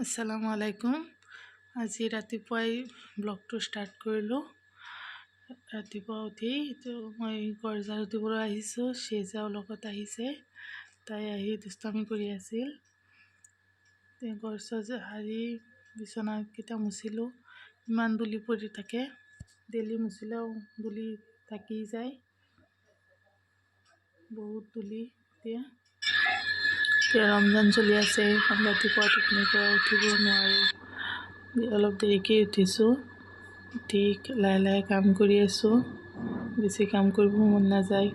আসসালামু আলাইকুম। আজি ৰাতিপুৱাই ব্লগটো ষ্টাৰ্ট কৰিলোঁ। ৰাতিপুৱা উঠি মই ঘৰ ঝাৰু দিবলৈ আহিছোঁ। শ্বেজাও লগত আহিছে। তাই আহি দুষ্টামি কৰি আছিল। ঘৰ চৰ সাৰি বিচনাকেইটা মুচিলোঁ। ইমান ধূলি পৰি থাকে, ডেইলি মুচিলেও ধূলি থাকি যায়, বহুত ধূলি। এতিয়া ৰমজান চলি আছে, ৰাতিপুৱা টোপনিৰ পৰা উঠিব নোৱাৰোঁ। অলপ দেৰিকৈ উঠিছোঁ। উঠি লাহে লাহে কাম কৰি আছোঁ। বেছি কাম কৰিব মন নাযায়,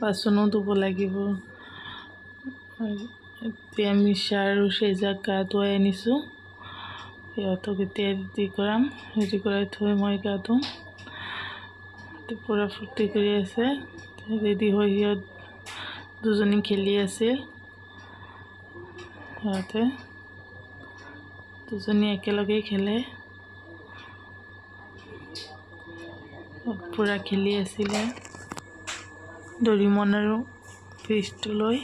বাচনো ধুব লাগিব। এতিয়া মিছা আৰু শ্বেজাক গা ধুৱাই আনিছোঁ। সিহঁতক এতিয়া ৰেডি কৰাম, ৰেডি কৰাই থৈ মই গা ধুম। পূৰা ফূৰ্তি কৰি আছে। ৰেডি হৈ সিহঁত দুজনী খেলি আছিল। সিহঁতে দুজনী একেলগেই খেলে, পূৰা খেলি আছিলে ডৰিমন আৰু ফিছটো লৈ।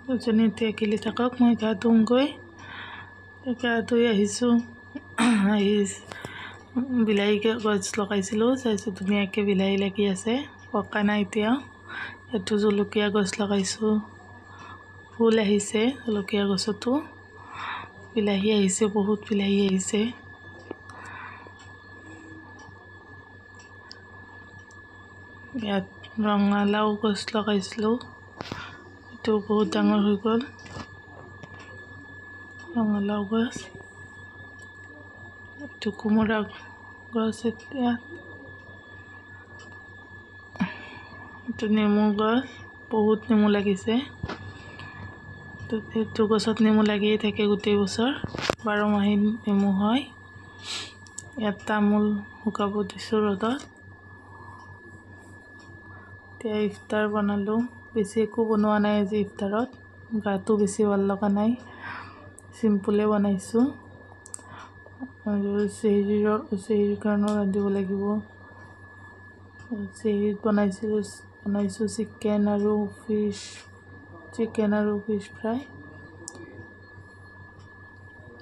দুজনী এতিয়া খেলি থাকক, মই গা ধুমগৈ। গা ধুই আহিছোঁ। আহি বিলাহী গছ লগাইছিলোঁ, চাইছোঁ ধুনীয়াকৈ বিলাহী লাগি আছে, পকা নাই এতিয়াও। এইটো জলকীয়া গছ লগাইছোঁ, ফুল আহিছে জলকীয়া গছতো। বিলাহী আহিছে, বহুত বিলাহী আহিছে। ইয়াত ৰঙালাও গছ লগাইছিলোঁ, এইটো বহুত ডাঙৰ হৈ গ'ল ৰঙালাও গছ। এইটো কোমোৰা গছ, এতিয়া এইটো নেমু গছ, বহুত নেমু লাগিছে। এইটো গছত নেমু লাগিয়ে থাকে গোটেই বছৰ, 12 মাহে নেমু হয়। ইয়াত তামোল শুকাব দিছোঁ ৰ'দত। এতিয়া ইফতাৰ বনালোঁ। বেছি একো বনোৱা নাই আজি ইফতাৰত, গাটো বেছি ভাল লগা নাই, চিম্পুলে বনাইছোঁ। আৰু চেহৰীৰ কাৰণেও ৰান্ধিব লাগিব। চেহৰীত বনাইছোঁ চিকেন আৰু ফিছ ফ্ৰাই।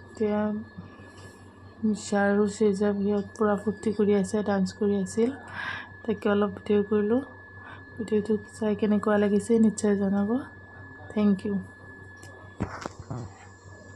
এতিয়া মিছা আৰু শ্বেজা সিহঁত পূৰা ফূৰ্তি কৰি আছে, ডান্স কৰি আছিল। তাকে অলপ ভিডিঅ' কৰিলোঁ। ভিডিঅ'টো চাই কেনেকুৱা লাগিছে নিশ্চয় জনাব। Thank U.